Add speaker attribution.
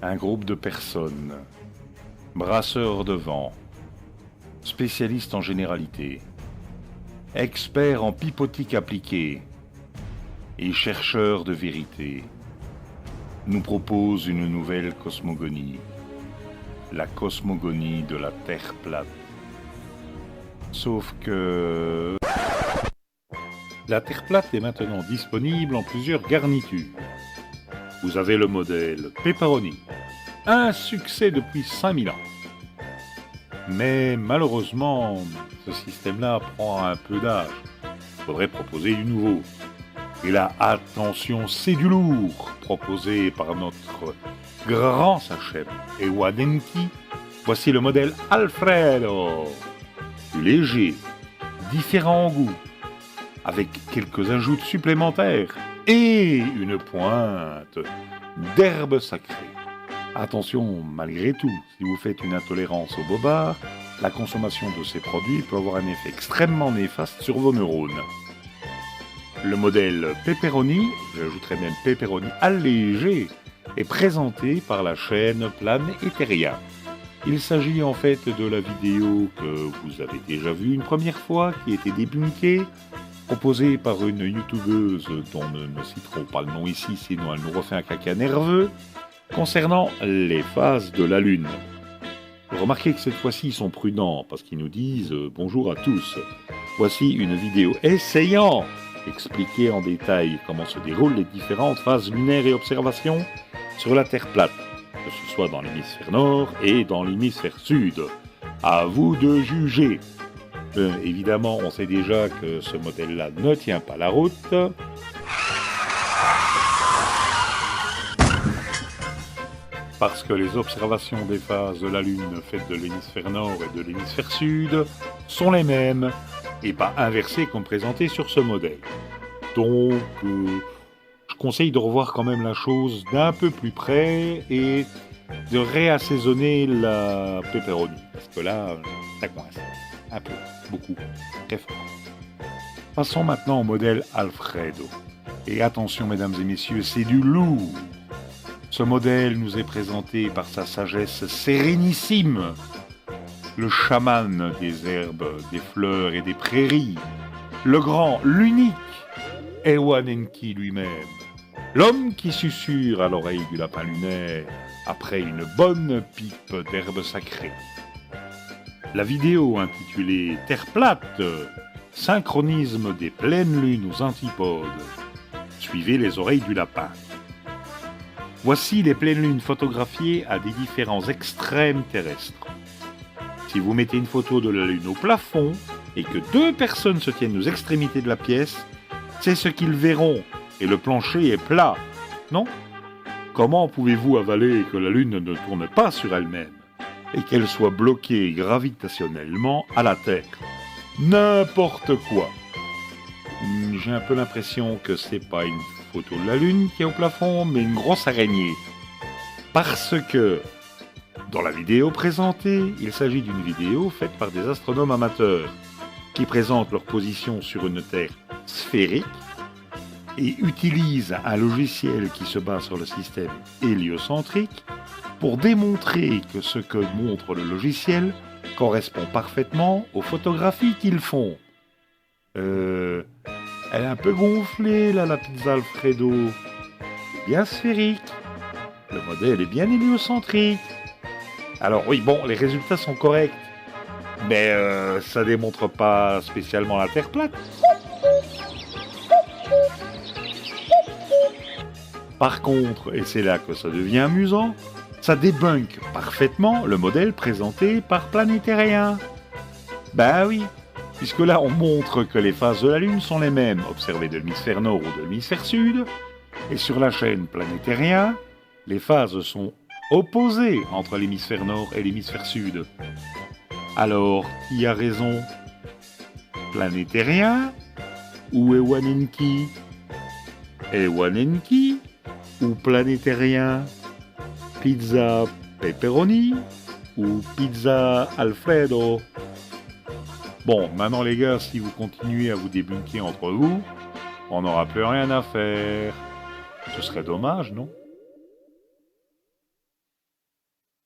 Speaker 1: Un groupe de personnes, brasseurs de vent, spécialistes en généralité, experts en pipotique appliquée et chercheurs de vérité, nous proposent une nouvelle cosmogonie, la cosmogonie de la Terre plate. Sauf que la Terre plate est maintenant disponible en plusieurs garnitures. Vous avez le modèle Pepperoni, un succès depuis 5000 ans. Mais malheureusement, ce système-là prend un peu d'âge. Il faudrait proposer du nouveau. Et là, attention, c'est du lourd, proposé par notre grand sachem Ewa Denki. Voici le modèle Alfredo. Léger, différent en goût, avec quelques ajouts supplémentaires et une pointe d'herbe sacrée. Attention, malgré tout, si vous faites une intolérance au bobard, la consommation de ces produits peut avoir un effet extrêmement néfaste sur vos neurones. Le modèle Pepperoni, j'ajouterais même Pepperoni allégé, est présenté par la chaîne Planeteria. Il s'agit en fait de la vidéo que vous avez déjà vue une première fois, qui était débunkée, proposée par une youtubeuse dont nous ne citerons pas le nom ici, sinon elle nous refait un caca nerveux, concernant les phases de la Lune. Remarquez que cette fois-ci ils sont prudents, parce qu'ils nous disent « Bonjour à tous, voici une vidéo essayant d'expliquer en détail comment se déroulent les différentes phases lunaires et observations sur la Terre plate, que ce soit dans l'hémisphère nord et dans l'hémisphère sud. À vous de juger. » Évidemment, on sait déjà que ce modèle-là ne tient pas la route. Parce que les observations des phases de la Lune faites de l'hémisphère nord et de l'hémisphère sud sont les mêmes, et pas inversées comme présentées sur ce modèle. Donc, je conseille de revoir quand même la chose d'un peu plus près et de réassaisonner la pepperoni. Parce que là, ça coince. Un peu, beaucoup, très fort. Passons maintenant au modèle Alfredo. Et attention mesdames et messieurs, c'est du lourd. Ce modèle nous est présenté par sa sagesse sérénissime, le chaman des herbes, des fleurs et des prairies, le grand, l'unique Ewa Denki lui-même, l'homme qui susurre à l'oreille du lapin lunaire après une bonne pipe d'herbe sacrée. La vidéo intitulée Terre plate, synchronisme des pleines lunes aux antipodes. Suivez les oreilles du lapin. Voici les pleines lunes photographiées à des différents extrêmes terrestres. Si vous mettez une photo de la Lune au plafond et que deux personnes se tiennent aux extrémités de la pièce, c'est ce qu'ils verront et le plancher est plat, non? Comment pouvez-vous avaler que la Lune ne tourne pas sur elle-même et qu'elle soit bloquée gravitationnellement à la Terre? N'importe quoi. J'ai un peu l'impression que c'est pas une photo de la Lune qui est au plafond, mais une grosse araignée. Parce que, dans la vidéo présentée, il s'agit d'une vidéo faite par des astronomes amateurs qui présentent leur position sur une Terre sphérique et utilisent un logiciel qui se base sur le système héliocentrique pour démontrer que ce que montre le logiciel correspond parfaitement aux photographies qu'ils font. Elle est un peu gonflée, là, la pizza Alfredo. Bien sphérique. Le modèle est bien héliocentrique. Alors oui, bon, les résultats sont corrects. Mais ça démontre pas spécialement la Terre plate. Par contre, et c'est là que ça devient amusant, ça débunk parfaitement le modèle présenté par Planeteria. Bah oui, puisque là on montre que les phases de la Lune sont les mêmes, observées de l'hémisphère nord ou de l'hémisphère sud, et sur la chaîne Planeteria, les phases sont opposées entre l'hémisphère nord et l'hémisphère sud. Alors, qui a raison? Planeteria ou Ewa Denki? Ewa Denki ou Planeteria? Pizza Pepperoni ou Pizza Alfredo? Bon, maintenant les gars, si vous continuez à vous débunker entre vous, on n'aura plus rien à faire. Ce serait dommage, non?